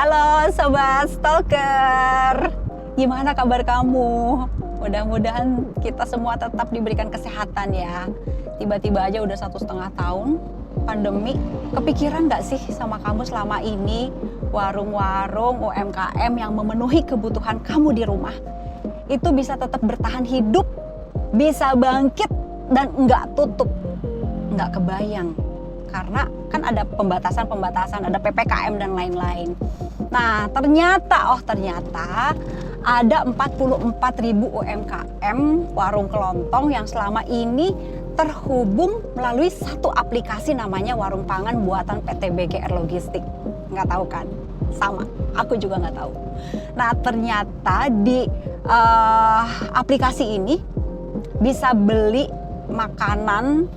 Halo Sobat Stalker, gimana kabar kamu? Mudah-mudahan kita semua tetap diberikan kesehatan ya. Tiba-tiba aja udah 1,5 tahun pandemi. Kepikiran gak sih sama kamu selama ini warung-warung UMKM yang memenuhi kebutuhan kamu di rumah itu bisa tetap bertahan hidup, bisa bangkit dan nggak tutup? Nggak kebayang. Karena kan ada pembatasan, ada PPKM dan lain-lain. Nah, ternyata ada 44.000 UMKM warung kelontong yang selama ini terhubung melalui satu aplikasi namanya Warung Pangan buatan PT BGR Logistik. Nggak tahu kan? Sama, aku juga nggak tahu. Nah, ternyata di aplikasi ini bisa beli makanan,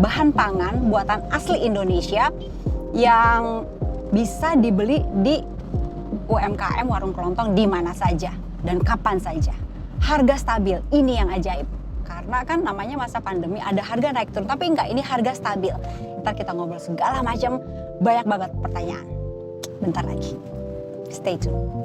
bahan pangan buatan asli Indonesia yang bisa dibeli di UMKM warung kelontong di mana saja dan kapan saja. Harga stabil, ini yang ajaib. Karena kan namanya masa pandemi, ada harga naik turun, tapi enggak, ini harga stabil. Ntar kita ngobrol segala macam, banyak banget pertanyaan. Bentar lagi, stay tune.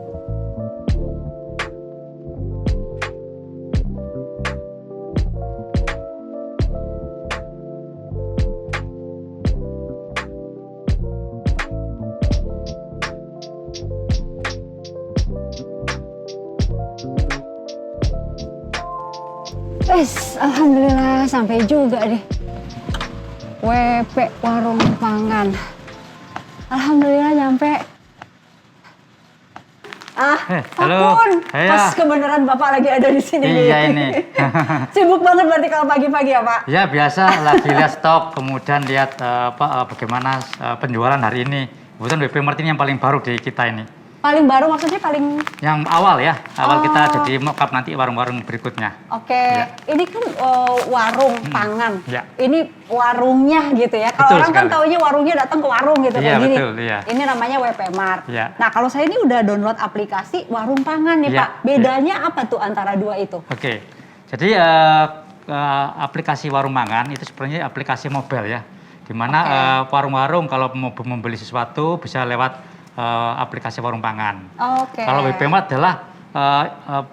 Alhamdulillah sampai juga deh. WP Warung Pangan. Alhamdulillah nyampe. Halo. Ampun, pas kebenaran Bapak lagi ada di sini. Iya ini. Sibuk banget berarti kalau pagi-pagi ya Pak? Ya biasa, lagi lihat stok, kemudian lihat bagaimana penjualan hari ini. Kebetulan WP Mart ini yang paling baru di kita ini. Paling baru maksudnya paling... Yang awal ya, awal kita jadi mock-up nanti warung-warung berikutnya. Oke, Ya. ini kan warung pangan. Ya. Ini warungnya gitu ya. Kalau Betul orang kan sekali. taunya warungnya datang ke warung gitu Iya, kayak gini. betul, iya. Ini namanya WP Mart. Ya. Nah, kalau saya ini udah download aplikasi warung pangan nih Ya, Pak. Bedanya apa tuh antara dua itu? Oke, jadi aplikasi warung pangan itu sebenarnya aplikasi mobile ya. Di mana warung-warung kalau mau membeli sesuatu bisa lewat aplikasi warung pangan. Oke. Kalau WP Mart adalah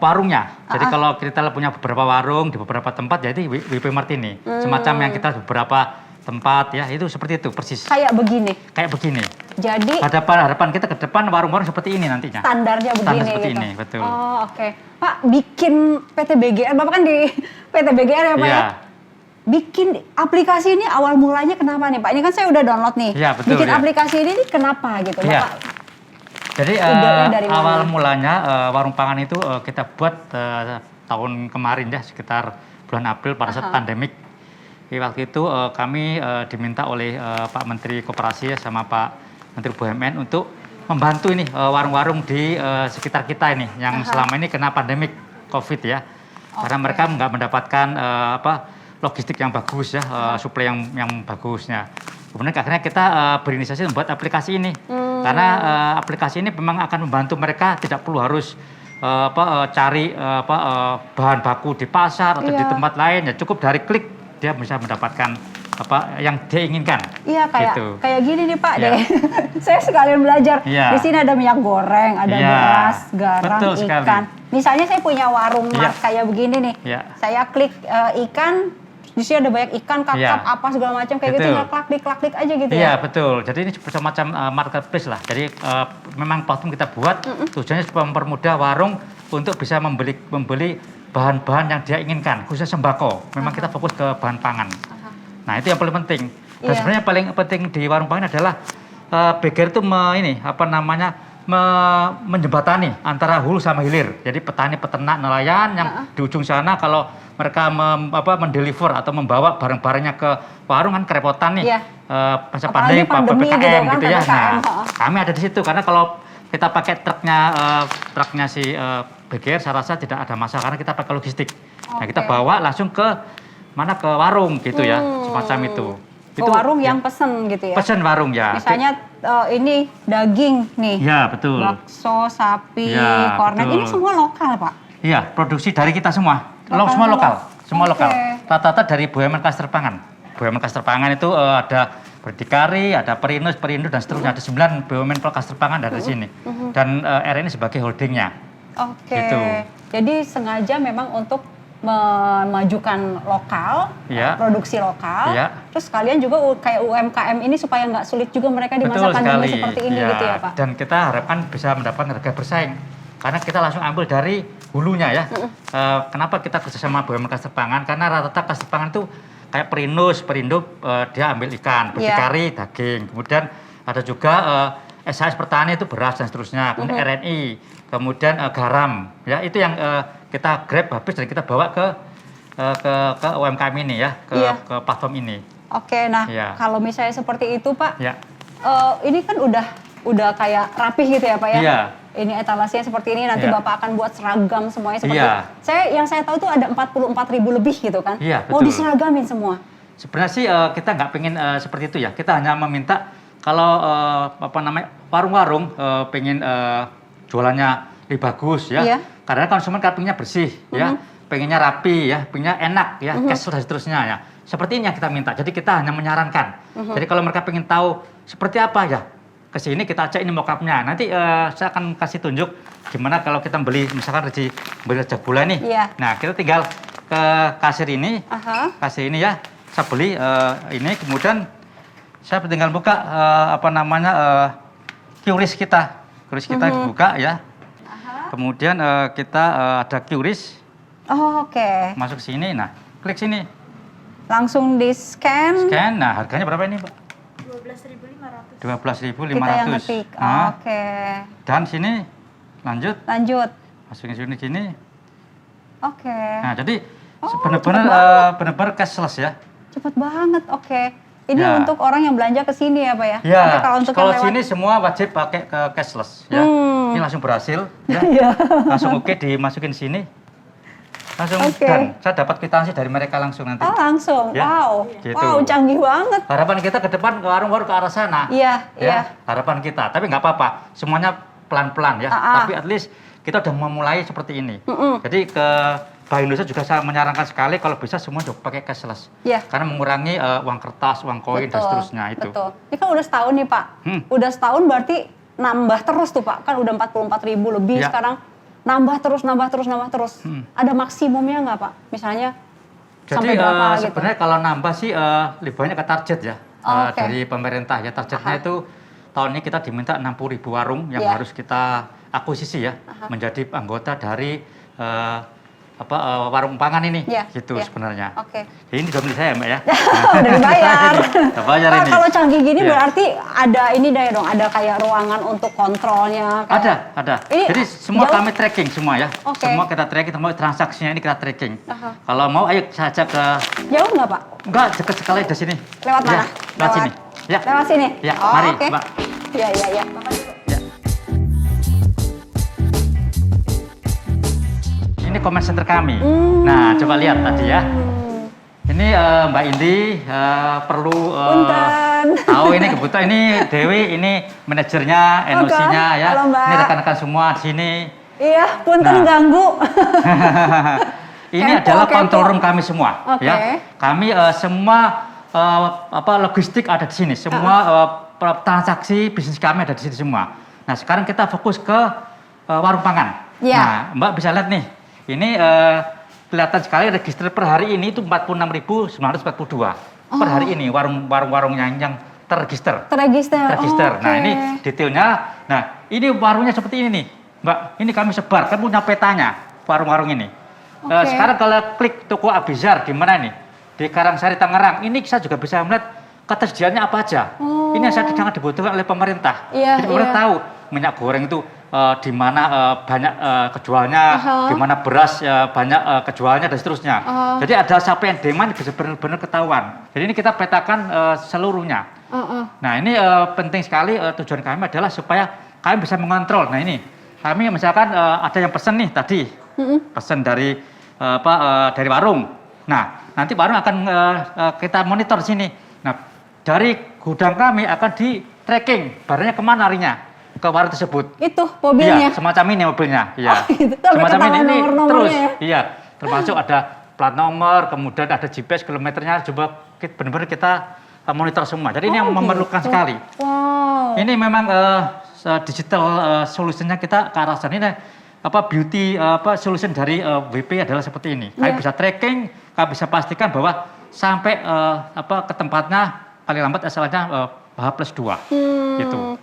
warungnya. Jadi kalau kita punya beberapa warung di beberapa tempat, jadi WP Mart ini semacam yang kita beberapa tempat ya, itu seperti itu persis. Kayak begini. Kayak begini. Jadi Harapan kita ke depan warung-warung seperti ini nantinya. standarnya begini Standar seperti gitu. ini, betul. Oh, oke. Pak, bikin PT BGR, Bapak kan di PT BGR ya Pak Iya. ya? Bikin aplikasi ini awal mulanya kenapa nih Pak? Ini kan saya udah download nih. Iya, betul, Bikin ya. aplikasi ini kenapa gitu Iya. Bapak? Jadi Idenya dari mana? awal mulanya warung pangan itu kita buat tahun kemarin ya, sekitar bulan April pada saat pandemik. Jadi waktu itu kami diminta oleh Pak Menteri Koperasi ya, sama Pak Menteri BUMN untuk membantu ini warung-warung di sekitar kita ini yang selama ini kena pandemik COVID ya. Karena mereka nggak mendapatkan logistik yang bagus ya, suplai yang bagusnya. Kemudian akhirnya kita berinisiasi membuat aplikasi ini. Karena aplikasi ini memang akan membantu mereka, tidak perlu harus cari bahan baku di pasar atau di tempat lain, ya cukup dari klik dia bisa mendapatkan yang dia inginkan. Iya, gitu. kayak gini nih Pak Iya. deh. Saya sekalian belajar. Iya. Di sini ada minyak goreng, ada Iya. beras, garam, Betul sekali. ikan. Misalnya saya punya warung Iya. Mart kayak begini nih. Iya. Saya klik ikan, di sini ada banyak ikan, kakap, Iya. apa segala macam kayak gitu, Betul. tinggal klik aja gitu Iya ya. betul. Jadi ini semacam marketplace lah. Jadi memang platform kita buat tujuannya supaya mempermudah warung untuk bisa membeli bahan-bahan yang dia inginkan, khususnya sembako. Memang kita fokus ke bahan pangan. Nah itu yang paling penting. Dan Iya. sebenarnya paling penting di warung pangan adalah BGR itu menjembatani antara hulu sama hilir. Jadi petani, peternak, nelayan yang di ujung sana kalau mereka mendeliver atau membawa barang-barangnya ke warung kan kerepotan nih. Iya. Masa Apalagi pandemi PPKM gitu kan, gitu ya. PPKM, Nah, kami ada di situ karena kalau kita pakai truknya si BGR saya rasa tidak ada masalah karena kita pakai logistik. Nah, kita bawa langsung ke warung gitu ya, semacam itu. Ke warung yang pesen gitu ya. Pesen warung ya. Misalnya ini daging nih. Ya, betul. Bakso, sapi, Ya, kornet, betul. ini semua lokal Pak? Iya, produksi dari kita semua. Lokal Semua semua? lokal, semua Oke. lokal. Rata-rata dari BUMN Klaster Pangan. BUMN Klaster Pangan itu ada Berdikari, ada Perinus, Perindo dan seterusnya. Ada 9 BUMN klaster pangan dari sini. Dan RNI sebagai holdingnya. Oke. Gitu. Jadi sengaja memang untuk memajukan lokal, Iya. produksi lokal. Iya. Terus kalian juga kayak UMKM ini supaya nggak sulit juga mereka di masa Betul pandemi sekali. seperti ini Ya, gitu ya Pak? dan kita harapkan bisa mendapatkan harga bersaing. Karena kita langsung ambil dari hulunya ya. Kenapa kita kerjasama BUMN klaster pangan? Karena rata-rata klaster pangan itu kayak Perinus, Perindo dia ambil ikan, Berdikari daging. Kemudian ada juga SHS Pertanian itu beras dan seterusnya. Kemudian RNI, kemudian garam. Ya, itu yang kita grab habis dan kita bawa ke UMKM ini ya, ke platform ini. Oke, nah Ya. kalau misalnya seperti itu Pak, Ya. ini kan udah kayak rapih gitu ya Pak ya? Iya. Ini etalasenya seperti ini, nanti Iya. Bapak akan buat seragam semuanya seperti Iya. Yang saya tahu tuh ada 44.000 lebih gitu kan? Iya, Mau betul. diseragamin semua? Sebenarnya sih kita nggak pengen seperti itu ya. Kita hanya meminta kalau warung-warung pengen jualannya lebih bagus ya. Iya. Karena konsumen kan pengennya bersih ya, pengennya rapi ya, pengennya enak ya, cash dan seterusnya ya. Seperti ini yang kita minta. Jadi kita hanya menyarankan. Jadi kalau mereka pengen tahu seperti apa ya, ke sini kita cek ini mock-up-nya. Nanti saya akan kasih tunjuk gimana kalau kita beli misalkan beli rejak gula nih. Iya. Nah, kita tinggal ke kasir ini. Kasir ini ya. Saya beli ini, kemudian saya tinggal buka QRIS kita. QRIS kita dibuka ya. Kemudian kita ada QRIS. Oh, oke. Masuk sini, nah klik sini. Langsung di scan. Scan, nah harganya berapa ini Pak? 12.500. 12.500. Kita yang ngetik. Nah, Oke. dan sini lanjut, Lanjut. masukin sini. Oke. Nah jadi cepet benar-benar cashless ya. Cepet banget. Oke. Ini Ya. untuk orang yang belanja ke sini ya Pak ya? Ya, Tapi kalau untuk kalau yang lewat sini semua wajib pakai ke cashless ya. Ini langsung berhasil ya. Iya. Langsung oke dimasukin sini. Langsung Oke. dan saya dapat kwitansi dari mereka langsung nanti. Oh langsung, Ya, wow, gitu. wow canggih banget. Harapan kita ke depan ke warung-warung ke arah sana. Iya, iya. Harapan kita. Tapi nggak apa-apa. Semuanya pelan-pelan ya. Tapi at least kita udah memulai seperti ini. Jadi ke Bank Indonesia juga saya menyarankan sekali kalau bisa semua udah pakai cashless. Iya. Karena mengurangi uang kertas, uang koin dan seterusnya itu. Betul. Ini kan udah setahun nih Pak. Udah setahun berarti nambah terus tuh Pak. Kan udah 44.000 lebih Ya. sekarang. Nambah terus. Ada maksimumnya nggak Pak? Misalnya Jadi sampai berapa gitu? sebenarnya kalau nambah sih lebih banyak ke target ya. Oke. Dari pemerintah ya. Targetnya itu tahun ini kita diminta 60.000 warung yang Iya. harus kita akuisisi ya. Menjadi anggota dari warung pangan ini. Iya, Gitu iya. sebenarnya. Oke. Jadi ini juga milik saya Mbak ya. Udah dibayar. Udah bayar Pak, ini. kalau canggih gini Iya. berarti ada ini dong, ada kayak ruangan untuk kontrolnya. kayak- Ada. Ini Jadi semua jauh? kami tracking semua ya. Oke. Semua kita tracking, semua transaksinya ini kita tracking. Kalau mau ayo saya ajak ke Jauh nggak Pak? enggak dekat sekali di sini. Lewat Ya, mana? lewat sini. Ya. Lewat sini? Ya, Oh, mari, oke. Mbak. Iya. Ya. Ini comment center kami. Nah, coba lihat tadi ya. Ini Mbak Indi perlu Punten. tahu ini kebetulan ini Dewi, ini manajernya, NOC-nya ya. Halo, Mbak. Ini rekan-rekan semua di sini. Iya, punten Nah. ganggu. Ini Kepo, adalah kepo. control room kami semua, Oke. ya. Kami semua logistik ada di sini, semua transaksi bisnis kami ada di sini semua. Nah, sekarang kita fokus ke warung pangan. Iya. Nah, Mbak bisa lihat nih, ini kelihatan sekali register per hari ini itu 46.942 per hari ini warung-warungnya yang terregister. Terregister. Nah, oke. ini detailnya. Nah, ini warungnya seperti ini nih, Mbak. Ini kami sebar, kan punya petanya warung-warung ini. Oke. Sekarang kalau klik toko Abizar di mana nih? Di Karangsari Tangerang. Ini saya juga bisa melihat ketersediaannya apa aja. Ini yang sangat dibutuhkan oleh pemerintah. Iya, Jadi pemerintah iya. tahu minyak goreng itu di mana banyak kejualnya, di mana beras banyak kejualnya dan seterusnya. Jadi ada siapa yang demand bisa benar-benar ketahuan. Jadi ini kita petakan seluruhnya. Nah ini penting sekali, tujuan kami adalah supaya kami bisa mengontrol. Nah ini kami misalkan ada yang pesen nih tadi, pesen dari dari warung. Nah nanti warung akan kita monitor di sini. Nah dari gudang kami akan di tracking barangnya kemana larinya ke warung tersebut. Itu mobilnya. Iya, semacam ini mobilnya. Iya. Oh, gitu. Sampai Semacam ketahuan ini nomor-nomornya terus. ya? Iya, termasuk ada plat nomor, kemudian ada GPS kilometernya. Coba benar-benar kita monitor semua. Jadi ini yang memerlukan gitu. sekali. Wow. Ini memang digital solutionnya kita ke arah sana. Ini beauty solution dari WP adalah seperti ini. Kami bisa tracking, kami bisa pastikan bahwa sampai ke tempatnya paling lambat SLA-nya H+2 gitu.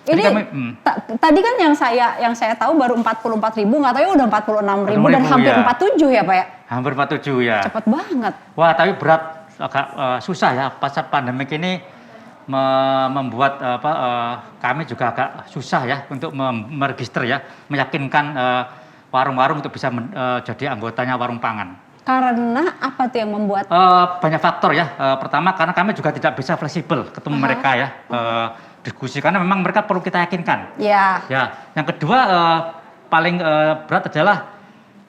Jadi Ini tadi kan yang saya tahu baru 44.000, nggak tahu ya udah 46.000 dan hampir 47 ya Pak ya? Hampir 47 ya. Cepet banget. Wah, tapi berat, agak susah ya. Pas pandemik ini membuat kami juga agak susah ya untuk meregister ya, meyakinkan warung-warung untuk bisa jadi anggotanya warung pangan. Karena apa tuh yang membuat? Banyak faktor ya. Pertama karena kami juga tidak bisa fleksibel ketemu mereka ya, diskusi karena memang mereka perlu kita yakinkan. Ya. Ya. Yang kedua paling berat adalah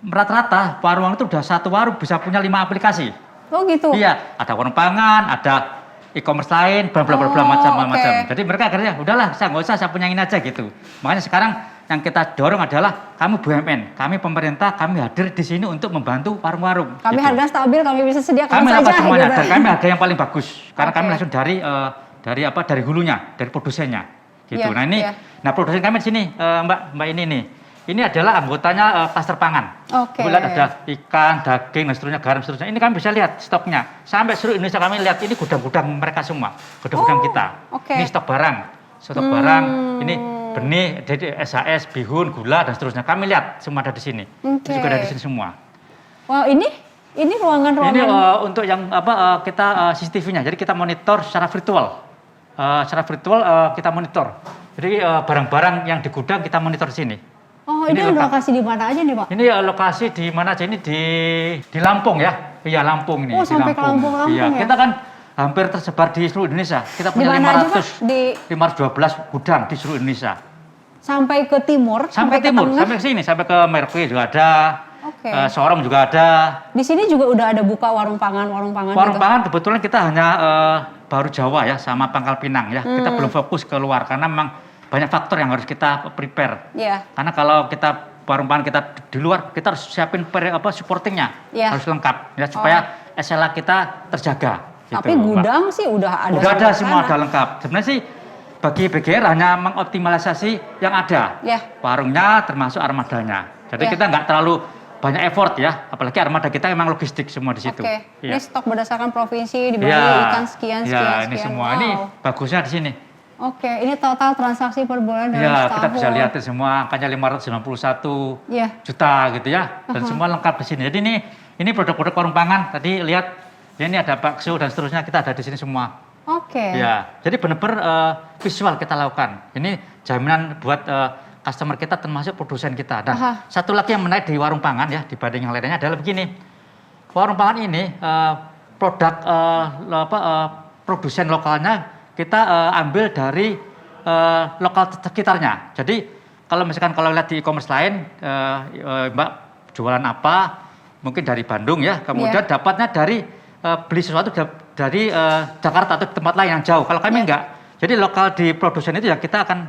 rata-rata warung itu udah satu warung bisa punya 5 aplikasi. Oh gitu. Iya, ada warung pangan, ada e-commerce lain, bla bla bla macam-macam. Jadi mereka akhirnya udahlah, saya nggak usah, saya punya ini aja gitu. Makanya sekarang yang kita dorong adalah kami BUMN, kami pemerintah, kami hadir di sini untuk membantu warung-warung. Kami gitu. harga stabil, kami bisa sediakan Kami saja. dapat semuanya, Gitu. dan kami harga yang paling bagus karena kami langsung dari hulunya, dari produsennya. Gitu. Iya, Nah ini, nah produsen kami di sini, Mbak ini nih. Ini adalah anggotanya klaster pangan. Oke. Lihat ada ikan, daging, dan seterusnya, garam, seterusnya. Ini kami bisa lihat stoknya. Sampai seluruh Indonesia kami lihat ini gudang-gudang mereka semua, gudang-gudang kita. Oke. Ini stok barang, ini benih, SHS, bihun, gula, dan seterusnya. Kami lihat semua ada di sini. Oke. Juga ada di sini semua. Wow, ini ruangan-ruangan. Ini untuk yang kita CCTV-nya. Jadi kita monitor secara virtual. Kita monitor. Jadi barang-barang yang di gudang kita monitor di sini. Oh, ini lokasi di mana aja nih Pak? Ini lokasi di mana aja? Ini di Lampung ya. Iya, Lampung ini. Oh, sampai ke Lampung Iya, ya? kita kan hampir tersebar di seluruh Indonesia. Kita punya Di mana aja, Pak? 512 gudang di seluruh Indonesia. Sampai ke timur? Sampai ke timur, tengah? sampai ke sini, sampai ke Merauke juga ada. Oke. Sorong juga ada. Di sini juga udah ada buka warung pangan Warung gitu? pangan kebetulan kita hanya baru Jawa ya, sama Pangkal Pinang ya. Kita belum fokus keluar karena memang banyak faktor yang harus kita prepare. Iya. Karena kalau kita warung pangan kita di luar, kita harus siapin supportingnya, harus lengkap ya supaya SLA kita terjaga. Tapi gitu, gudang sih udah ada. Udah ada semua, ada lengkap. Sebenarnya sih bagi BGR hanya mengoptimalisasi yang ada, warungnya termasuk armadanya. Jadi kita nggak terlalu banyak effort ya, apalagi armada kita memang logistik semua di situ. Oke. Ya. Ini stok berdasarkan provinsi, dibagi ikan sekian. Ini semua. Ini bagusnya di sini. Oke, ini total transaksi per bulan dalam setahun. Kita bisa lihat semua, angkanya 591 juta gitu ya, dan semua lengkap di sini. Jadi ini produk-produk warung pangan. Tadi lihat, ya ini ada bakso dan seterusnya, kita ada di sini semua. Oke. Ya, jadi benar-benar visual kita lakukan. Ini jaminan buat customer kita termasuk produsen kita. Dan satu lagi yang menarik di warung pangan ya dibanding yang lainnya adalah begini. Warung pangan ini produk produsen lokalnya kita ambil dari lokal sekitarnya. Jadi kalau misalkan lihat di e-commerce lain, Mbak jualan apa, mungkin dari Bandung ya, kemudian dapatnya dari beli sesuatu dari Jakarta atau tempat lain yang jauh. Kalau kami enggak, jadi lokal di produsen itu ya kita akan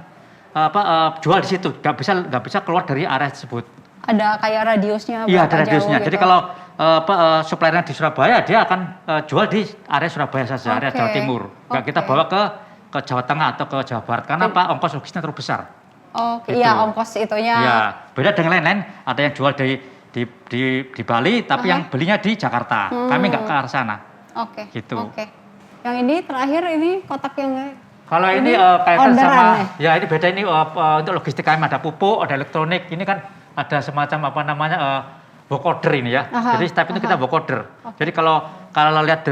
jual di situ, nggak bisa keluar dari area tersebut. Ada kayak radiusnya? Iya, ada radiusnya. Gitu. Jadi kalau suppliernya di Surabaya, dia akan jual di area Surabaya saja, area Jawa Timur. Nggak kita bawa ke Jawa Tengah atau ke Jawa Barat. Karena ongkos logisnya terlalu besar. Oke, iya ongkos itunya. Iya, beda dengan lain-lain. Ada yang jual di Bali, tapi yang belinya di Jakarta. Kami nggak ke arah sana. Oke. Gitu. Oke. Yang ini terakhir ini kotak yang kalau ini kaitan sama, ya ini beda ini untuk logistik kami ada pupuk, ada elektronik. Ini kan ada semacam vocoder ini ya. Jadi step itu kita vocoder. Jadi kalau lihat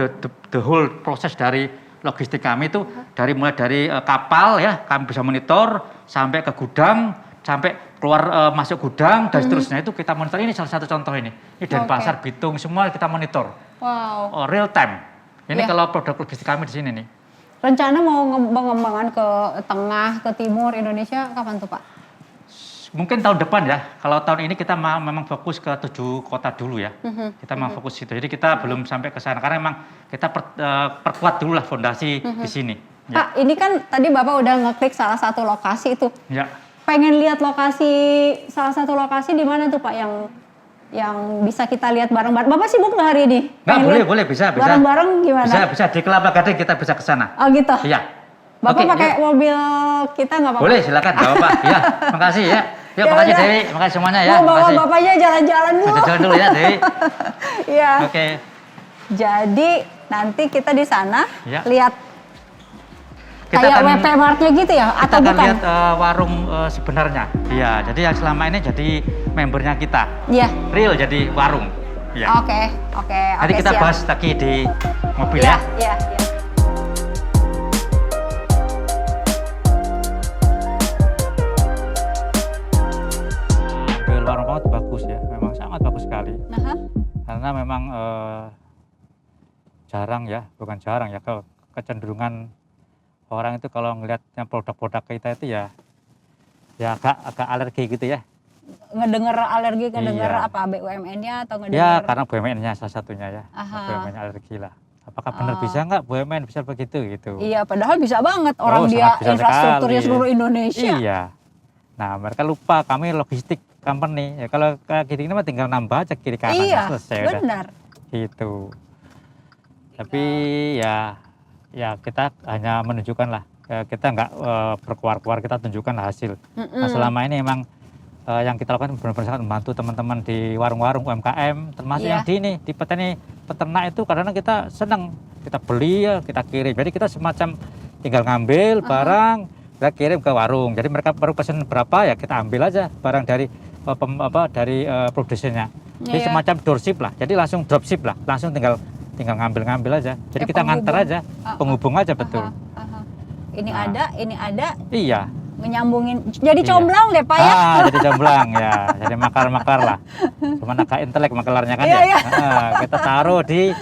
the whole proses dari logistik kami itu mulai dari kapal ya, kami bisa monitor sampai ke gudang, sampai keluar masuk gudang dan seterusnya itu kita monitor. Ini salah satu contoh ini. Ini Denpasar, Bitung semua kita monitor. Wow. Real time. Ini kalau produk logistik kami di sini nih. Rencana mau pengembangan ke tengah, ke timur Indonesia kapan tuh Pak? Mungkin tahun depan ya. Kalau tahun ini kita memang fokus ke 7 kota dulu ya. Kita memang fokus situ. Jadi kita belum sampai ke sana karena memang kita perkuat dulu lah fondasi di sini. Ya. Pak, ini kan tadi Bapak udah ngeklik salah satu lokasi itu. Ya. Pengen lihat salah satu lokasi di mana tuh Pak yang yang bisa kita lihat bareng-bareng. Bapak sibuk nggak hari ini? Nggak, Pengen boleh, lihat boleh, bisa. Bareng-bareng gimana? Bisa, di Kelapa Gading kita bisa ke sana. Oh gitu? Iya. Bapak Oke, pakai yuk. mobil kita nggak apa-apa? Boleh, silakan, nggak apa-apa. Iya, makasih ya. Yuk, Ya makasih udah. Dewi, makasih semuanya ya. Mau bawa Makasih. bapaknya jalan-jalan dulu. Jalan dulu ya, Dewi. Iya. Oke. Jadi nanti kita di sana Ya. lihat Kita kayak akan- WP Mart-nya gitu ya? Kita Atau akan bukan? lihat warung sebenarnya. Iya, jadi yang selama ini jadi membernya kita. Iya. Real jadi warung. Iya. Oke. Nanti kita siap. bahas lagi di mobil Iya, ya. iya. Mobil warung pangan itu bagus ya, memang sangat bagus sekali. Nah, Karena memang jarang ya, bukan jarang ya, kecenderungan orang itu kalau ngelihat yang produk-produk kita itu ya agak alergi gitu ya. ngedenger alergi, ngedenger Iya. apa BUMN-nya atau Ya ngedenger? karena BUMN-nya salah satunya ya, Aha. BUMN alergi lah. Apakah benar Oh. bisa nggak BUMN bisa begitu gitu? Iya, padahal bisa banget orang Oh, dia sangat bisa infrastrukturnya sekali. seluruh Indonesia. Iya. Nah mereka lupa kami logistik company. Ya kalau kayak gini mah tinggal nambah aja kiri kanan Iya, selesai udah. benar. Gitu. Tapi ya kita hanya menunjukkan lah. Kita nggak berkuar-kuar, kita tunjukkan hasil. Nah selama ini emang yang kita lakukan benar-benar sangat membantu teman-teman di warung-warung UMKM, termasuk Iya. yang di ini di petani peternak itu kadang-kadang kita senang kita beli ya kita kirim. Jadi kita semacam tinggal ngambil barang kita kirim ke warung. Jadi mereka baru pesan berapa ya kita ambil aja barang dari dari produsennya. Jadi Iya. semacam doorship lah. Jadi langsung dropship lah, langsung tinggal ngambil aja. Jadi Ya, kita nganter penghubung. aja, penghubung aja betul. Aha. Ini Nah. ada, Iya. nyambungin. Jadi Iya. comblang deh, Pak ya. Jadi jomblang ya, jadi makar-makar lah. Cuman agak intelek makelarnya kan Iya, ya. iya. Kita taruh di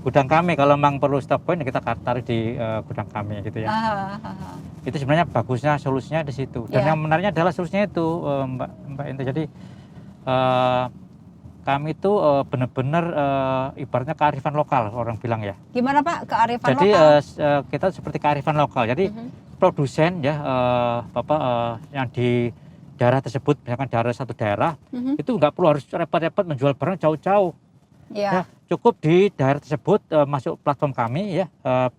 gudang kami. Kalau memang perlu stok point kita taruh di gudang kami gitu ya. Aha. Itu sebenarnya bagusnya solusinya di situ. Dan Iya. yang menariknya adalah solusinya itu Mbak Inti. Jadi kami itu benar-benar ibaratnya kearifan lokal orang bilang ya. Gimana Pak kearifan Jadi lokal? kita seperti kearifan lokal. Jadi produsen ya yang di daerah tersebut, misalkan daerah satu daerah, itu nggak perlu harus repot-repot menjual barang jauh-jauh. Iya. Ya, cukup di daerah tersebut masuk platform kami ya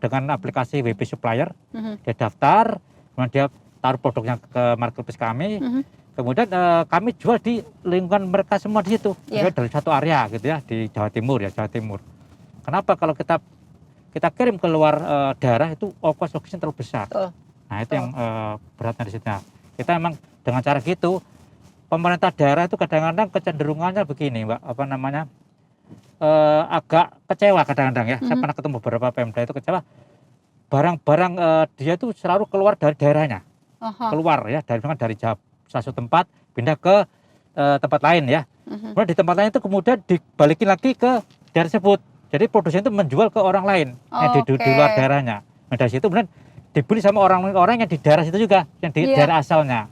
dengan aplikasi WP Supplier, dia daftar, kemudian dia taruh produknya ke marketplace kami, kemudian kami jual di lingkungan mereka semua di situ, Iya. dari satu area gitu ya di Jawa Timur ya Jawa Timur. Kenapa kalau kita kirim ke luar daerah itu ongkos logisnya terlalu besar. Betul. Nah itu yang beratnya di situ. Nah, kita emang dengan cara gitu pemerintah daerah itu kadang-kadang kecenderungannya begini Mbak, apa namanya agak kecewa kadang-kadang ya. Saya pernah ketemu beberapa Pemda itu kecewa. Barang-barang dia itu selalu keluar dari daerahnya, Aha. keluar ya dari satu tempat pindah ke tempat lain ya. Kemudian di tempat lain itu kemudian dibalikin lagi ke daerah tersebut. Jadi produsen itu menjual ke orang lain yang di Oke. luar daerahnya. Nah dari situ kemudian dibeli sama orang-orang yang di daerah situ juga, yang di Iya. daerah asalnya.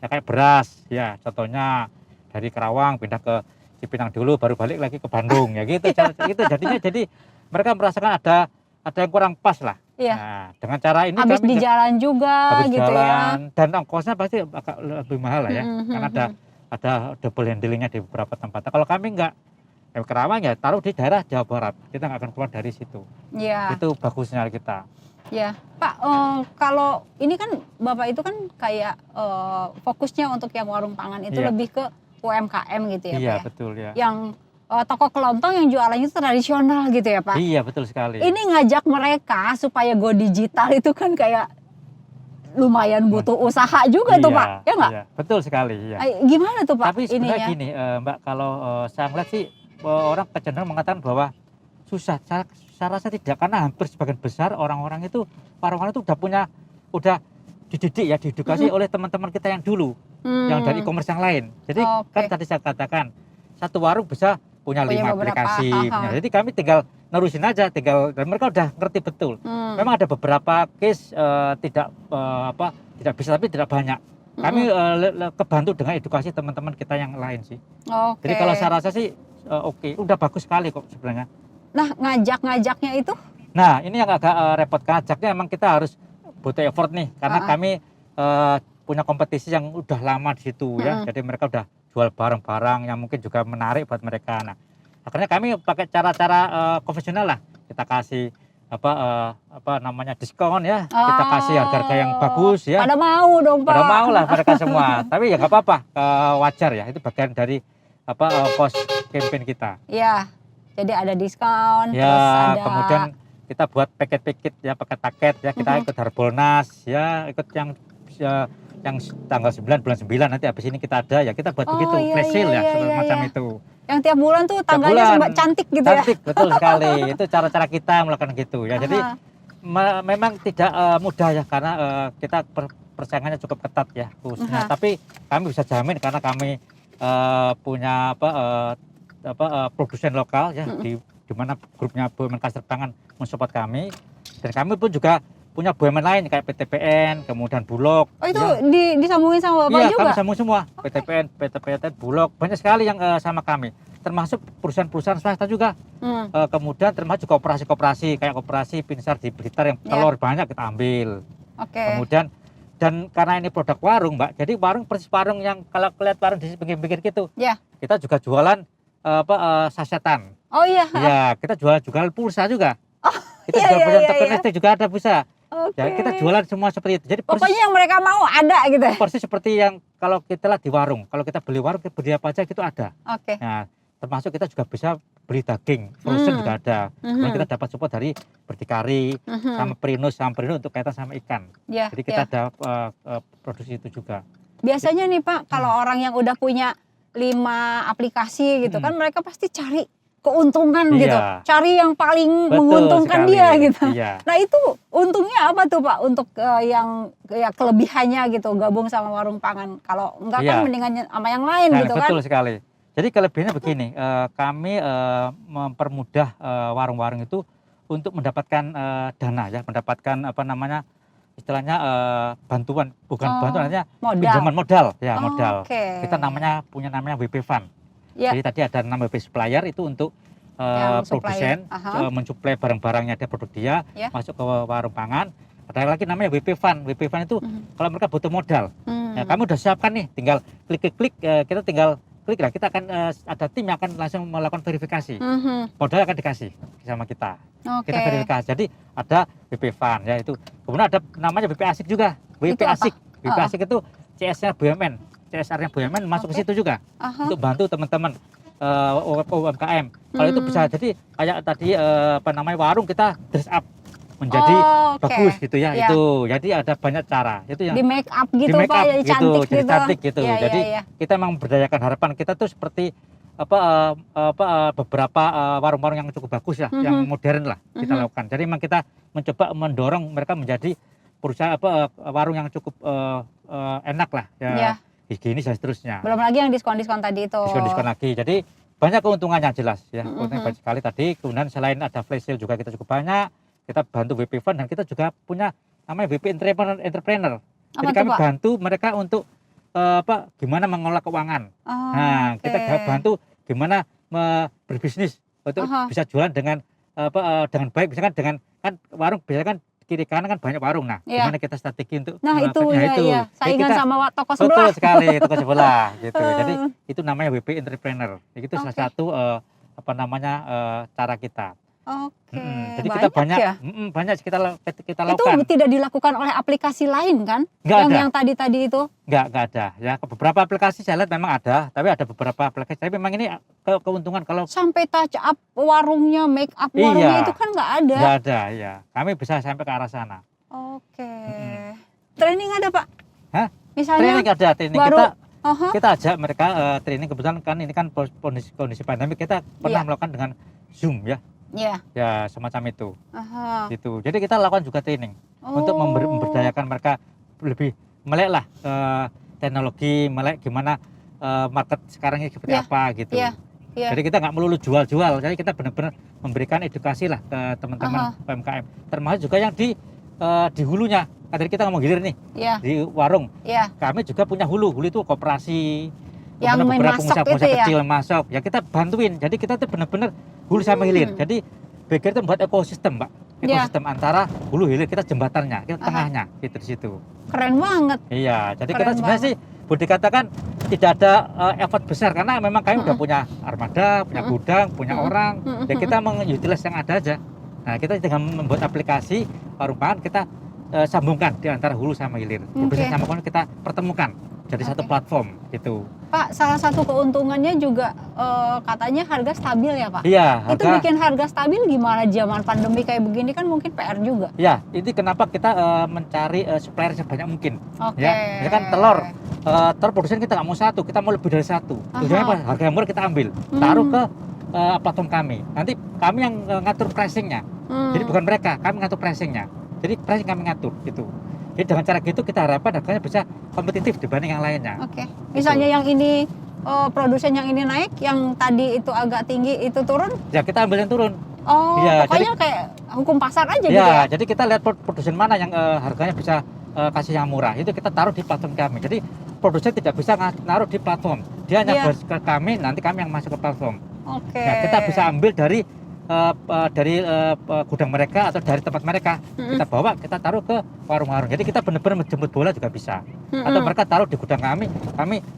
Ya kayak beras, ya contohnya dari Karawang pindah ke Cipinang dulu, baru balik lagi ke Bandung, ya gitu. Gitu jadinya jadi mereka merasakan ada yang kurang pas lah. Iya. Nah dengan cara ini Habis kami di jalan juga habis gitu ya. jalan dan ongkosnya pasti agak lebih mahal lah ya, Mhm, karena ada double handlingnya di beberapa tempat. Nah, kalau kami enggak, Karawang ya taruh di daerah Jawa Barat, kita nggak akan keluar dari situ. Iya. Itu bagusnya kita. Ya, Pak, kalau ini kan Bapak itu kan kayak fokusnya untuk yang warung pangan itu Iya. lebih ke UMKM gitu ya, Iya Pak ya. betul ya. Yang toko kelontong yang jualannya itu tradisional gitu ya, Pak. Iya betul sekali. Ini ngajak mereka supaya go digital itu kan kayak lumayan butuh usaha juga tuh, Iya, Pak. Ya nggak? iya, betul sekali. Iya. Gimana tuh, Pak? Tapi sebenarnya ininya? gini, Mbak, kalau saya ngeliat sih orang kecenderungan mengatakan bahwa susah. Saya rasa tidak, karena hampir sebagian besar orang-orang itu warung-warung itu udah dididik ya, diedukasi oleh teman-teman kita yang dulu, yang dari e-commerce yang lain. Jadi kan Oke. tadi saya katakan satu warung bisa punya 5 beberapa, aplikasi. aha. Jadi kami tinggal nerusin aja, dan mereka udah ngerti betul. Memang ada beberapa case tidak bisa, tapi tidak banyak. Kami kebantu dengan edukasi teman-teman kita yang lain sih. Oke. Jadi kalau saya rasa sih oke, udah bagus sekali kok sebenarnya. Nah, ngajak-ngajaknya itu? Nah ini yang agak repot, ngajaknya emang kita harus butuh effort nih, karena kami punya kompetisi yang udah lama di situ ya. Jadi mereka udah jual barang-barang yang mungkin juga menarik buat mereka. Nah, akhirnya kami pakai cara-cara konvensional lah. Kita kasih apa namanya diskon ya, kita kasih harga-harga yang bagus ya. Pada mau dong Pak. Pada mau lah mereka semua. Tapi ya nggak apa-apa, wajar ya. Itu bagian dari cost campaign kita. Iya. Jadi ada diskon. Ya, terus ada... kemudian kita buat paket-paket ya, paket-paket ya. Kita ikut Harbolnas ya, ikut yang tanggal 9 bulan 9 nanti habis ini kita ada ya. Kita buat begitu flash sale ya, semacam itu. Yang tiap bulan tuh tanggalnya serba cantik gitu ya. Cantik, betul sekali. Itu cara-cara kita melakukan gitu ya. Jadi memang tidak mudah ya karena kita persaingannya cukup ketat ya khususnya. Tapi kami bisa jamin karena kami punya produsen lokal ya di mana grupnya BUMN Klaster Pangan mensupport kami, dan kami pun juga punya BUMN lain kayak PTPN, kemudian Bulog. Oh itu ya. disambungin sama Bapak iya, juga? Iya, kami sambung semua. PTPN, PTPN, Bulog, banyak sekali yang sama kami. Termasuk perusahaan-perusahaan swasta juga. Kemudian termasuk juga koperasi-koperasi kayak koperasi Pinsar di Blitar yang telur banyak kita ambil. Kemudian dan karena ini produk warung Mbak, jadi warung persis warung yang kalau kelihatan warung di pinggir-pinggir gitu. Ya. Kita juga jualan sasetan. Oh iya. Iya, kita jual pulsa juga. Oh, kita jual pulsa untuk juga ada pulsa. Ya, kita jualan semua seperti itu. Jadi pokoknya yang mereka mau ada gitu. Persis seperti yang kalau kita lihat di warung. Kalau kita beli warung, kita beli apa aja gitu ada. Nah, termasuk kita juga bisa beli daging, frozen juga ada. Kemudian kita dapat support dari Berdikari sama Prinos untuk kaitan sama ikan. Jadi kita ada produksi itu juga. Biasanya nih Pak, kalau orang yang udah punya 5 aplikasi gitu kan mereka pasti cari keuntungan gitu, cari yang paling menguntungkan dia gitu. Nah itu untungnya apa tuh Pak untuk yang kelebihannya gitu gabung sama warung pangan? Kalau enggak kan mendingan sama yang lain gitu kan? Betul sekali. Jadi kelebihannya begini, kami mempermudah warung-warung itu untuk mendapatkan dana ya, mendapatkan istilahnya bantuan, bukan bantuan, artinya pinjaman modal ya, modal. Kita punya namanya WP Fund. Jadi tadi ada nama WP Supplier itu untuk produsen mensuplai barang-barangnya dia, produk dia masuk ke warung pangan. Ada lagi namanya WP Fund. WP Fund itu kalau mereka butuh modal, ya, kami udah siapkan nih, tinggal klik, kita tinggal klik lah, kita akan ada tim yang akan langsung melakukan verifikasi. Modal akan dikasih sama kita. Kita verifikasi. Jadi ada WP Fund ya itu. Kemudian ada namanya WP Asik juga. WP Asik. WP Asik itu CS-nya BUMN. CSR-nya BUMN masuk ke situ juga untuk bantu teman-teman UMKM. Kalau itu bisa jadi kayak tadi warung kita dress up menjadi bagus gitu ya. Itu jadi ada banyak cara itu yang di make up gitu Pak, jadi cantik jadi cantik gitu. Jadi kita memang berdayakan harapan kita tuh seperti beberapa warung-warung yang cukup bagus ya, yang modern lah kita lakukan. Jadi memang kita mencoba mendorong mereka menjadi perusahaan warung yang cukup enak lah ya. Higienis dan seterusnya. Belum lagi yang diskon-diskon tadi itu. Diskon lagi. Jadi banyak keuntungannya jelas ya. Keuntungan banyak sekali tadi. Kemudian selain ada flash sale juga kita cukup banyak. Kita bantu WP Fund dan kita juga punya namanya WP Entrepreneur. Jadi kami bantu mereka untuk gimana mengelola keuangan. Nah, kita bantu gimana berbisnis untuk bisa jualan dengan baik. Misalkan dengan kan warung biasanya kan kiri kanan kan banyak warung. Nah, gimana kita strategi untuk itu saingan sama toko sebelah. Betul sekali, toko sebelah gitu. Jadi itu namanya WP Entrepreneur. Itu salah satu cara kita. Jadi kita banyak kita lakukan. Itu tidak dilakukan oleh aplikasi lain kan? Yang tadi itu? Enggak ada. Ya, beberapa aplikasi saya lihat memang ada, tapi ada beberapa aplikasi. Tapi memang ini keuntungan kalau sampai touch up warungnya, make up warungnya itu kan nggak ada. Nggak ada, ya. Kami bisa sampai ke arah sana. Training ada Pak? Hah? Misalnya training ada, training kita ajak mereka training, kebetulan kan ini kan kondisi pandemi, kita pernah melakukan dengan Zoom ya. Ya semacam itu. Gitu. Jadi kita lakukan juga training untuk memberdayakan mereka lebih melek lah teknologi, melek gimana market sekarang ini seperti apa gitu. Jadi kita nggak melulu jual-jual, jadi kita benar-benar memberikan edukasi lah ke teman-teman UMKM. Termasuk juga yang di hulunya. Tadi kita ngomong hilir nih di warung. Kami juga punya hulu itu koperasi. Yang beberapa pengusaha kecil ya? masuk, ya kita bantuin. Jadi kita tuh benar-benar hulu sama hilir. Jadi BKR itu membuat ekosistem, Mbak. Ekosistem antara hulu hilir, kita jembatannya, kita tengahnya, gitu di situ. Keren banget. Iya, jadi kita sebenarnya sih boleh dikatakan tidak ada effort besar karena memang kami udah punya armada, punya gudang, punya orang. Ya kita mengutilize yang ada aja. Nah, kita dengan membuat aplikasi warung pangan kita sambungkan di antara hulu sama hilir. Bisa sama kita pertemukan jadi satu platform gitu. Pak, salah satu keuntungannya juga katanya harga stabil ya Pak? Iya. Itu bikin harga stabil gimana zaman pandemi kayak begini kan mungkin PR juga. Ya, ini kenapa kita mencari supplier sebanyak mungkin. Oke. Ya, kan telur produsen kita nggak mau satu, kita mau lebih dari satu. Tujuannya apa? Harga yang murah kita ambil, taruh ke platform kami. Nanti kami yang ngatur pricingnya. Jadi bukan mereka, kami ngatur pricingnya. Jadi pricing kami ngatur gitu. Jadi dengan cara gitu kita harapkan harganya bisa kompetitif dibanding yang lainnya. Oke. Misalnya yang ini produsen yang ini naik, yang tadi itu agak tinggi itu turun? Ya kita ambil yang turun. Oh, ya, pokoknya jadi, kayak hukum pasar aja gitu ya? Ya. Jadi kita lihat produsen mana yang harganya bisa kasih yang murah. Itu kita taruh di platform kami. Jadi produsen tidak bisa naruh di platform. Dia hanya ke kami, nanti kami yang masuk ke platform. Oke. Nah, kita bisa ambil dari gudang mereka atau dari tempat mereka, kita bawa, kita taruh ke warung-warung. Jadi kita benar-benar menjemput bola juga bisa. Atau mereka taruh di gudang kami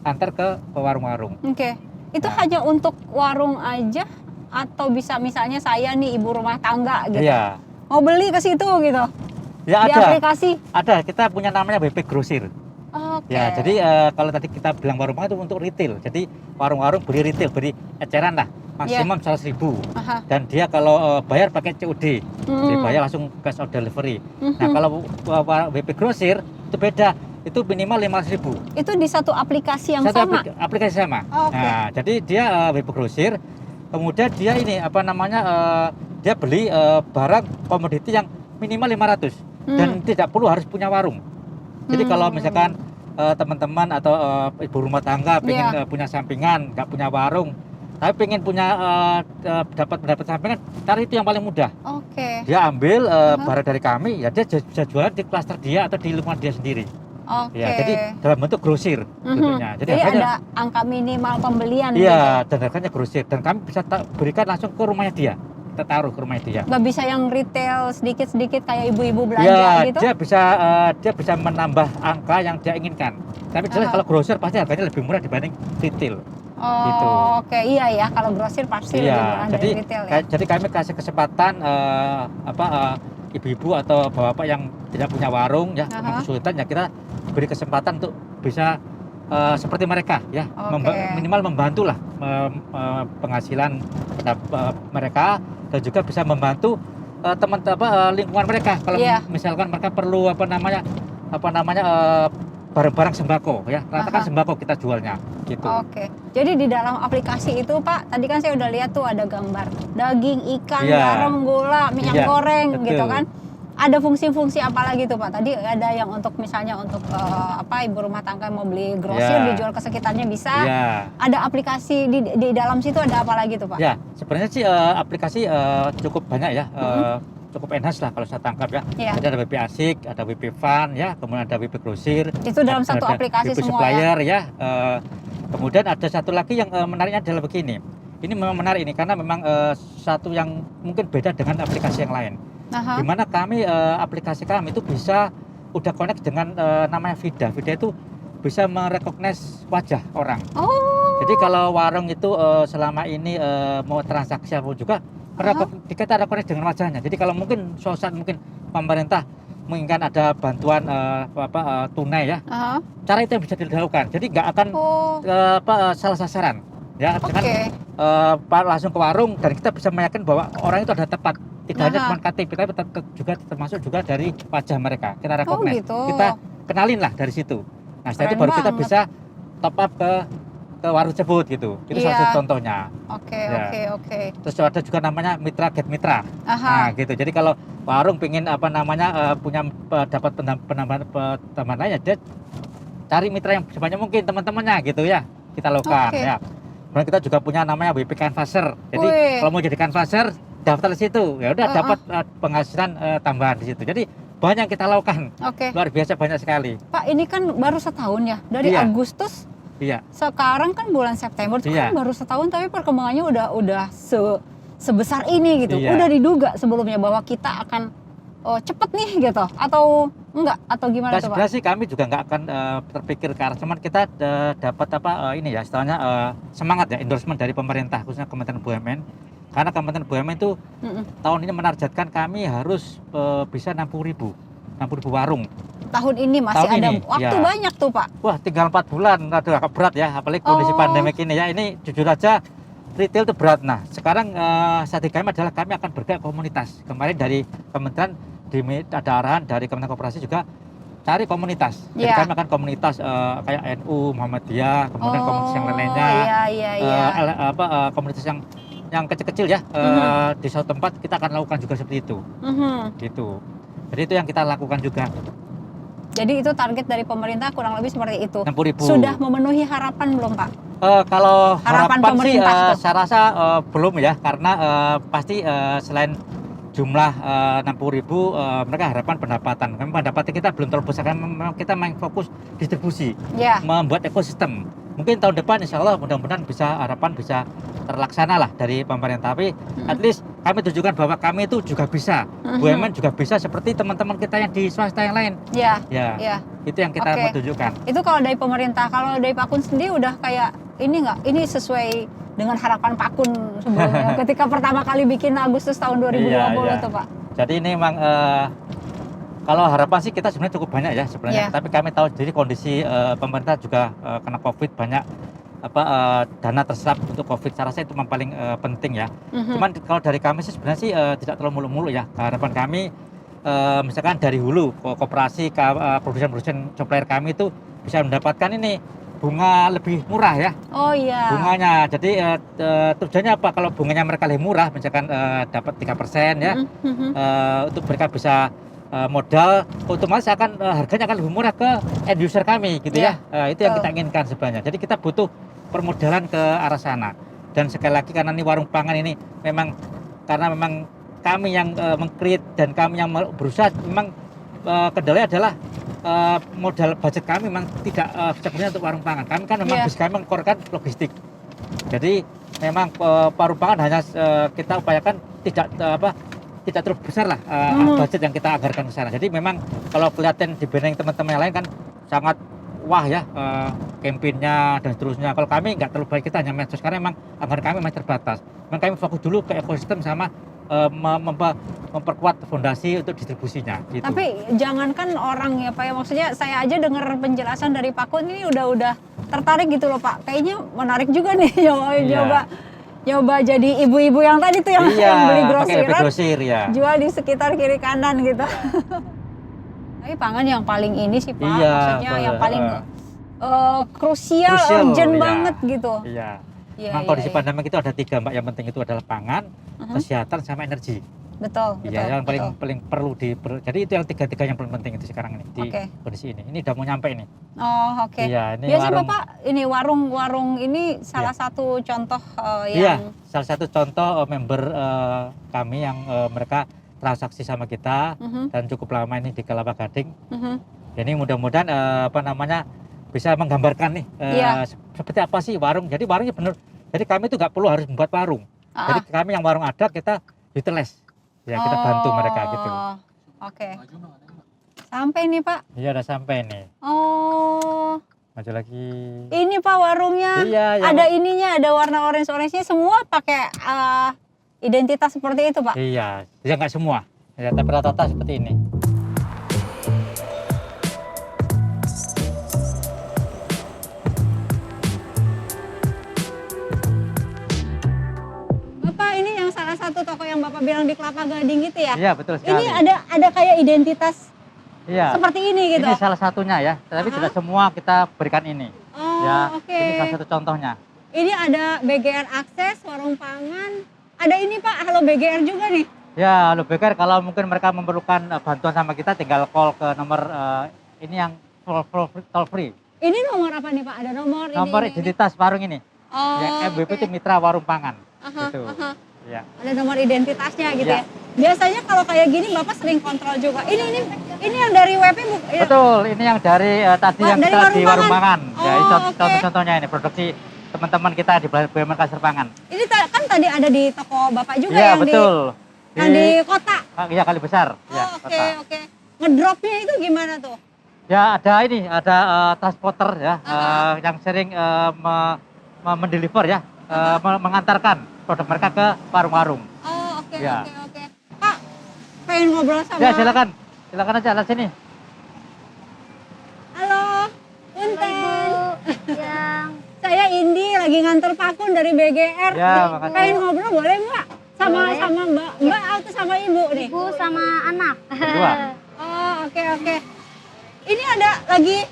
antar ke warung-warung. Oke. Itu hanya untuk warung aja atau bisa misalnya saya nih ibu rumah tangga gitu. Iya. Mau beli ke situ gitu. Ya, di ada. Aplikasi. Ada, kita punya namanya WP Grosir. Oke. Ya, jadi kalau tadi kita bilang warung itu untuk retail. Jadi warung-warung beri retail, beri eceran lah. Maksimum 100.000. Dan dia kalau bayar pakai COD, jadi bayar langsung cash on delivery. Nah, kalau WP Grosir itu beda, itu minimal 500.000. Itu di satu aplikasi yang sama? Aplikasi sama. Nah, jadi dia WP Grosir, kemudian dia ini dia beli barang komoditi yang minimal 500 dan tidak perlu harus punya warung. Jadi kalau misalkan teman-teman atau ibu rumah tangga pengen punya sampingan, nggak punya warung, tapi pengen punya dapat sampingan, cari itu yang paling mudah. Oke. Dia ambil barang dari kami, ya dia bisa jualan di klaster dia atau di lingkungan dia sendiri. Oke. Ya, jadi dalam bentuk grosir bentuknya. Jadi ada angka minimal pembelian. Iya, dan harganya grosir dan kami bisa berikan langsung ke rumahnya dia. Kita taruh ke rumahnya dia. Nggak bisa yang retail sedikit-sedikit kayak ibu-ibu belanja gitu? Ya, dia bisa menambah angka yang dia inginkan. Tapi jelas kalau grosir pasti harganya lebih murah dibanding retail. Oh, gitu. Oke, iya ya. Kalau grosir pasti lebih murah dari retail ya. Jadi kami kasih kesempatan ibu-ibu atau bapak-bapak yang tidak punya warung ya, kesulitan ya kita beri kesempatan untuk bisa seperti mereka ya, minimal membantu lah penghasilan mereka dan juga bisa membantu lingkungan mereka kalau misalkan mereka perlu barang-barang sembako ya, rata-rata sembako kita jualnya gitu. Oke. Jadi di dalam aplikasi itu Pak, tadi kan saya udah lihat tuh ada gambar daging, ikan, garam, gula, minyak goreng gitu kan. Ada fungsi-fungsi apa lagi tuh Pak? Tadi ada yang untuk misalnya untuk ibu rumah tangga mau beli grosir dijual ke sekitarnya bisa. Ada aplikasi di dalam situ ada apa lagi tuh Pak? Ya, sebenarnya sih aplikasi cukup banyak ya. Cukup enhance lah kalau saya tangkap ya. Jadi ada WP Asik, ada WP Fun ya, kemudian ada WP Grosir. Itu dalam satu aplikasi WP semua Supplier ya. Kemudian ada satu lagi yang menariknya adalah begini. Ini memang menarik ini karena memang satu yang mungkin beda dengan aplikasi yang lain. Di mana kami aplikasi kami itu bisa udah connect dengan namanya VIDA. VIDA itu bisa merecognize wajah orang. Jadi kalau warung itu selama ini mau transaksi apa juga kita ada connect dengan wajahnya. Jadi kalau mungkin suatu saat mungkin pemerintah menginginkan ada bantuan tunai ya, cara itu yang bisa dilakukan. Jadi nggak akan salah sasaran. Ya, dengan langsung ke warung dan kita bisa meyakinkan bahwa orang itu ada tepat. Tidak hanya cuma KTP, tapi juga termasuk juga dari wajah mereka. Kita recognize, kita kenalin lah dari situ. Nah, setelah itu baru kita bisa top up ke warung tersebut gitu. Itu salah satu contohnya. Oke. Terus ada juga namanya Mitra Get Mitra. Nah, gitu. Jadi kalau warung pengen punya dapat penambahan lain ya dia cari mitra yang sebanyak mungkin teman-temannya gitu ya. Kita lakukan ya. Kemudian kita juga punya namanya WP Canvasser. Jadi kalau mau jadi Canvasser daftar di situ, ya udah dapat penghasilan tambahan di situ. Jadi banyak yang kita lakukan. Luar biasa banyak sekali. Pak, ini kan baru setahun ya dari Agustus. Sekarang kan bulan September, kan baru setahun tapi perkembangannya udah sebesar ini gitu. Udah diduga sebelumnya bahwa kita akan cepet nih gitu. Atau Enggak atau gimana Nah, tuh Pak? sebenarnya sih kami juga nggak akan terpikir ke arah, cuman kita dapat ini ya istilahnya semangat ya endorsement dari pemerintah khususnya Kementerian BUMN, karena Kementerian BUMN itu tahun ini menargetkan kami harus bisa 60.000 warung. Tahun ini masih Tahun ada ini, waktu ya. banyak tuh Pak. Wah, tinggal 4 bulan, aduh agak berat ya, apalagi kondisi Oh. pandemik ini ya. Ini jujur aja retail itu berat. Nah, sekarang strategi kami adalah kami akan bergerak komunitas. Kemarin dari Kementerian ada arahan dari Kementerian Koperasi juga cari komunitas. Jadi Iya. kami akan komunitas kayak NU, Muhammadiyah, kemudian komunitas yang lainnya. Iya. Komunitas yang kecil-kecil ya di suatu tempat kita akan lakukan juga seperti itu. Gitu. Jadi itu yang kita lakukan juga. Jadi itu target dari pemerintah kurang lebih seperti itu. 60.000. Sudah memenuhi harapan belum Pak? Kalau Harapan harapan sih pemerintah tuh. saya rasa belum ya, karena pasti selain jumlah 60.000 mereka harapan pendapatan. Memang pendapatan kita belum terlalu besar, karena memang kita main fokus distribusi, Ya. membuat ekosistem. Mungkin tahun depan insya Allah mudah-mudahan harapan bisa terlaksana lah dari pemerintah. Tapi at least kami tunjukkan bahwa kami itu juga bisa, BUMN juga bisa seperti teman-teman kita yang di swasta yang lain. Ya. Ya, itu yang kita Oke. mau tunjukkan. Itu kalau dari pemerintah, kalau dari Pak Kun sendiri udah kayak ini nggak? Ini sesuai dengan harapan Pak Kun sebelumnya ketika pertama kali bikin Agustus tahun 2020 Iya. tuh Pak. Jadi ini memang kalau harapan sih kita sebenarnya cukup banyak ya sebenarnya. Iya. Tapi kami tahu jadi kondisi pemerintah juga kena COVID, banyak dana terserap untuk COVID. Saya rasa itu memang paling penting ya. Cuman kalau dari kami sih sebenarnya sih tidak terlalu muluk-muluk ya. Harapan kami misalkan dari hulu koperasi produsen supplier kami itu bisa mendapatkan ini bunga lebih murah ya. Oh iya. Bunganya. Jadi tujuannya apa? Kalau bunganya mereka lebih murah, misalkan dapat 3% ya, untuk mereka bisa modal, otomatis akan harganya akan lebih murah ke end user kami gitu ya. Itu yang kita inginkan sebenarnya. Jadi kita butuh permodalan ke arah sana. Dan sekali lagi karena ini warung pangan ini memang karena memang kami yang meng-create dan kami yang berusaha, memang kendalanya adalah modal budget kami memang tidak sebenarnya untuk warung pangan. Kami kan memang kami mengkorkan logistik. Jadi memang warung pangan hanya kita upayakan tidak terlalu besar lah budget yang kita anggarkan ke sana. Jadi memang kalau kelihatan dibanding teman-teman yang lain kan sangat wah ya campaign-nya dan seterusnya. Kalau kami nggak terlalu baik, kita hanya medsos karena memang anggaran kami masih terbatas. Memang kami fokus dulu ke ekosistem sama memperkuat fondasi untuk distribusinya. Gitu. Tapi jangankan orang ya Pak ya, maksudnya saya aja dengar penjelasan dari Pak Kun ini udah tertarik gitu loh Pak. Kayaknya menarik juga nih nyoba jadi ibu-ibu yang tadi tuh yang beli grosiran, ya. jual di sekitar kiri kanan gitu. Tapi pangan yang paling ini sih Pak, maksudnya yang paling krusial, urgent banget gitu. Iya. Iya, Memang kondisi pandemi itu ada 3 Mbak, yang penting itu adalah pangan, kesehatan sama energi. Betul. Iya, yang paling perlu jadi itu yang tiga yang paling penting itu sekarang ini di kondisi ini. Ini udah mau nyampe ini. Oh, oke. Iya, ini biasanya warung, Bapak ini warung ini salah satu contoh Iya, salah satu contoh member kami yang mereka transaksi sama kita dan cukup lama ini di Kelapa Gading. Jadi mudah-mudahan bisa menggambarkan nih seperti apa sih warung. Jadi warungnya benar. Jadi kami itu nggak perlu harus membuat warung. Jadi kami yang warung ada kita utilize. Ya kita bantu mereka gitu. Oke. Sampai nih Pak. Iya udah sampai nih. Oh. Maju lagi. Ini Pak warungnya. Iya. Ada ininya, ada warna orange-nya semua pakai identitas seperti itu Pak. Iya. Ya nggak semua. Ya tapi rata-rata seperti ini. Salah satu toko yang Bapak bilang di Kelapa Gading gitu ya? Iya betul sekali. Ini ada kayak identitas seperti ini gitu? Ini salah satunya ya, tapi tidak semua kita berikan ini. Oh, ya, oke. Ini salah satu contohnya. Ini ada BGR Akses, warung pangan. Ada ini Pak, Halo BGR juga nih? Ya, Halo BGR kalau mungkin mereka memerlukan bantuan sama kita tinggal call ke nomor ini yang toll free. Ini nomor apa nih Pak? Ada nomor identitas warung ini. Oh, yang MVP itu Mitra Warung Pangan. Gitu. Ya. Ada nomor identitasnya gitu ya. Biasanya kalau kayak gini Bapak sering kontrol juga. Ini yang dari WP Betul, ini yang dari tadi yang kita di warung pangan. Ya, ini contoh-contohnya ini produksi teman-teman kita di BUMN Kasir Pangan. Ini kan tadi ada di toko Bapak juga ya, yang betul. di kota. Iya, Kali Besar. Oh, oke. ngedropnya itu gimana tuh? Ya ada ini, ada transporter ya, yang sering mendeliver ya, mengantarkan produk mereka ke warung-warung. Oh, oke, Ya. oke. Pak, pengen ngobrol sama... Ya silakan aja lihat sini. Halo, punten. Yang Saya Indi lagi nganter Pakun dari BGR. Ya, makasih. Pengen ngobrol boleh Mbak? Sama Boleh. sama Mbak atau sama Ibu nih? ibu sama anak. Berdua. Oh, oke. Ini ada lagi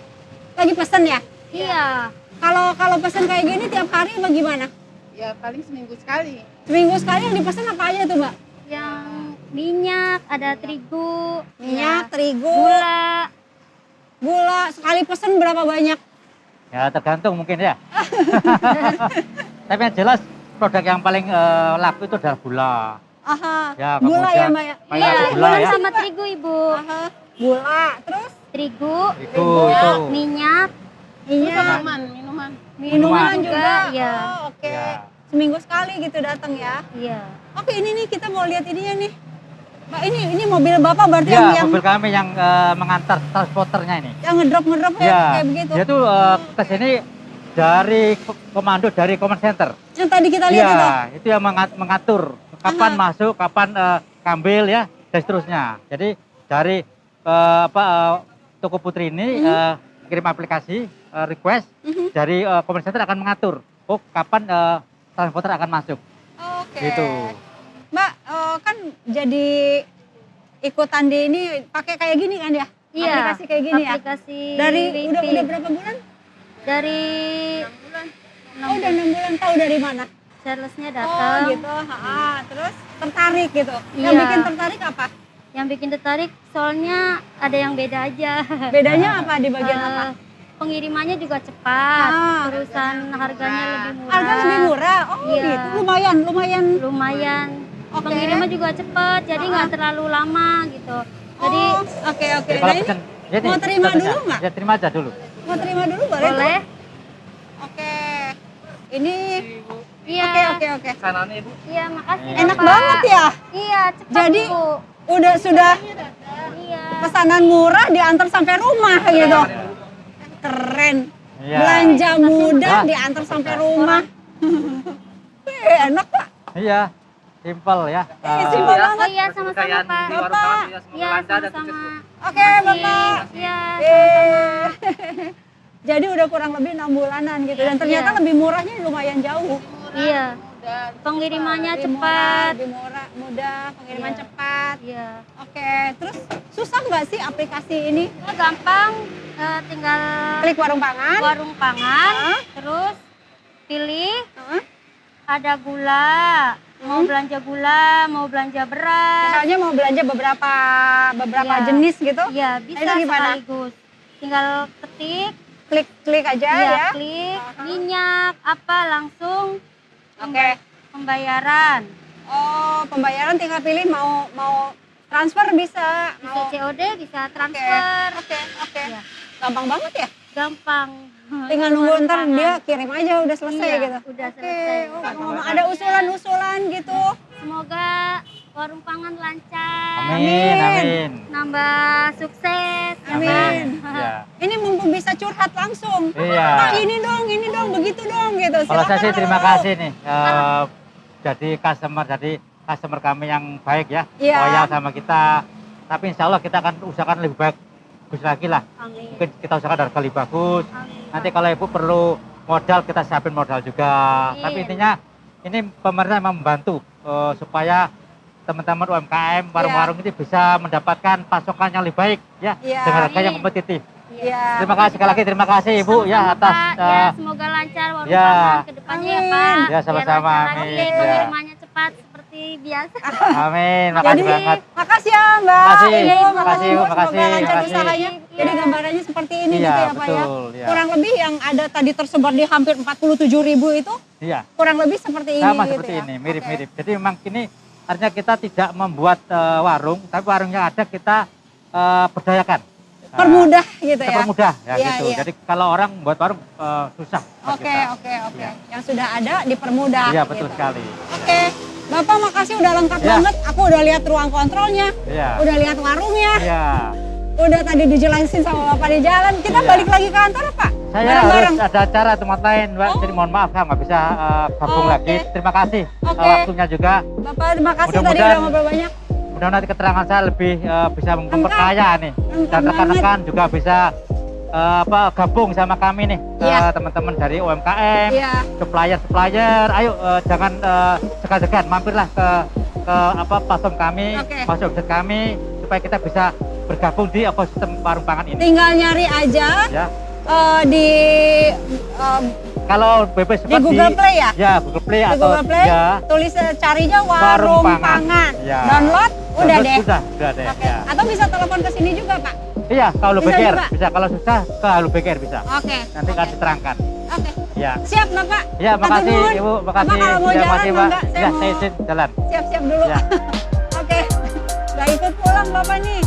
pesen ya? Iya. Kalau pesen kayak gini tiap hari apa gimana? Ya paling seminggu sekali. Seminggu sekali yang dipesan apa aja tuh Mbak? Yang minyak, ada terigu, Minyak, ya, terigu, gula. sekali pesen berapa banyak? Ya tergantung mungkin ya. Tapi yang jelas produk yang paling laku itu adalah gula. Aha, Ya, gula kemudian ya Mbak ya? kayak Iya, gula gula ya. sama terigu ibu. Aha, gula, terus Terigu, Itu. minyak, minyak, Minuman. minuman juga. juga, ya. Oh, oke. Ya. Seminggu sekali gitu datang ya. Iya. Oke, ini nih kita mau lihat ininya nih. Mbak, ini mobil Bapak berarti Ya, yang mobil kami yang mengantar transporternya ini. yang ngedrop ya Ya, kayak begitu. dia tuh ke sini dari komando dari command center. Yang tadi kita lihat itu. Iya, itu yang mengatur kapan masuk, kapan ngambil ya, dan seterusnya. Jadi dari Toko Putri ini kirim aplikasi request dari command center akan mengatur, oh kapan transporter akan masuk. Oke. Gitu. Mbak, kan jadi ikutan di ini pakai kayak gini kan ya? Iya. Aplikasi kayak gini ya? Aplikasi Dari Wifi. udah berapa bulan? Dari 6 udah 6 bulan. Tahu dari mana? salesnya Oh datang. gitu. Terus tertarik gitu. Yang Iya. bikin tertarik apa? Yang bikin tertarik soalnya ada yang beda aja. Bedanya apa di bagian Eh, apa? Pengirimannya juga cepat, Ah. terusan harganya lebih murah. Harga lebih murah. Oh Iya. gitu. Lumayan. Lumayan. Oke. Pengiriman juga cepat, jadi nggak terlalu lama gitu. Jadi Oh, oke. Jadi Nah, kalau ini pesen, jadi mau terima pesannya, dulu nggak? Ya terima aja dulu. mau terima dulu boleh? boleh. tuh? Oke. Ini Iya. oke. Kanan ibu. Iya, makasih. Enak Bapak. banget ya. Iya, cepat. Jadi Bu. sudah Iya. pesanan murah diantar sampai rumah gitu. Keren. Iya. Belanja mudah Wah. diantar sampai rumah. Enak Pak. Iya, simple ya. simpel Oh banget. iya, sama-sama Pak. Bapak. Iya, sama-sama. Oke Bapak. Iya. Jadi udah kurang lebih 6 bulanan gitu dan ternyata Iya. lebih murahnya lumayan jauh. Iya. Pengirimannya Lebih cepat. murah, lebih murah, mudah, pengiriman Iya. cepat. Iya. Oke, terus susah nggak sih aplikasi ini? Gampang, tinggal Klik warung pangan. warung pangan, Hah? terus pilih Hah? ada gula, mau belanja gula, mau belanja beras. Misalnya mau belanja beberapa Iya. jenis gitu, Iya, bisa itu gimana? sekaligus. Tinggal ketik, klik aja iya, ya. klik minyak apa langsung Oke. pembayaran. Oh, pembayaran tinggal pilih mau transfer bisa, Bisa mau COD, bisa transfer. Oke. Iya. Gampang banget ya. Gampang. Tinggal nunggu ntar dia kirim aja udah selesai Iya, gitu. udah Oke. selesai. Oh, ngomong-ngomong, ada usulan gitu. Semoga warung pangan lancar. Amin. Nambah sukses. Amin. Ya. Ini mumpung bisa curhat langsung. Iya. Pak, ini dong, begitu dong gitu. Kalau saya sih Silakan terima dulu. kasih nih, jadi customer kami yang baik ya, Iya. loyal sama kita. Tapi insya Allah kita akan usahakan lebih bagus lagi lah. Amin. Mungkin kita usahakan harga lebih bagus. Amin. Nanti kalau ibu perlu modal kita siapin modal juga. Amin. Tapi intinya ini pemerintah memang membantu supaya teman-teman UMKM warung-warung ini bisa mendapatkan pasokan yang lebih baik ya, Iya. dengan harga yang Amin. kompetitif. Iya. Terima kasih sekali lagi, terima kasih Ibu ya Sama-sama, atas Pak. Ya, semoga lancar warung ya. pangan ke depannya ya Amin. Pak. Ya, Biar sama-sama, lancar lagi, amin, ya. pengirimannya cepat seperti biasa. amin, Jadi makasih banget. makasih ya Mbak. Makasih, Ibu, makasih, Ibu. makasih, Semoga lancar makasih. usahanya. Jadi Iya. gambarannya seperti ini Iya, gitu ya Pak ya. betul, iya. Kurang lebih yang ada tadi tersebar di hampir 47.000 itu Iya, kurang lebih seperti ini sama gitu seperti ya. ini, Oke. mirip-mirip. Jadi memang ini artinya kita tidak membuat warung, tapi warung yang ada kita berdayakan. Permudah gitu ya. Permudah ya Iya, gitu. iya. Jadi kalau orang buat warung susah. buat Oke, kita. oke. Iya. Yang sudah ada dipermudah. Iya, betul gitu. sekali. Oke, Bapak makasih udah lengkap Iya. banget. Aku udah lihat ruang kontrolnya, Iya. udah lihat warungnya. Iya. Udah tadi dijelasin sama Bapak di jalan. Kita Iya. balik lagi ke kantor, Pak. Saya Bareng-bareng. harus ada acara tempat lain, Mbak. Oh. Jadi mohon maaf, saya nggak bisa gabung Oke. lagi. Terima kasih Oke. waktunya juga. Bapak, terima kasih tadi Mudah-mudahan- udah ngobrol banyak. Mudah-mudahan nanti keterangan saya lebih bisa memperkaya nih. Lengkap Dan rekan-rekan juga bisa gabung sama kami nih, Iya. teman-teman dari UMKM, Iya. supplier. Ayo jangan segan-segan, mampirlah ke platform kami, Oke. masuk website kami supaya kita bisa bergabung di ekosistem warung pangan ini. Tinggal nyari aja Ya. di Kalau bebas di Google Play ya? Ya, Google Play Di atau Google Play, ya, tulis carinya warung Warung pangan. Pangan. Ya. Download, udah deh. Sudah deh. Oke. Ya. Atau bisa telepon ke sini juga, Pak. Iya, kalau Bisa BKR juga? bisa, kalau susah ke Halo BKR bisa. Oke. Nanti akan diterangkan. Oke. Ya. Siap, Bapak. Ya, Atur makasih nuhun. Ibu, Bapak makasih. kalau mau Ya, jalan, makasih, Pak. enggak, saya Ya, mau saya izin jalan. siap-siap dulu. Ya. Oke. Nggak ikut pulang, Bapak nih.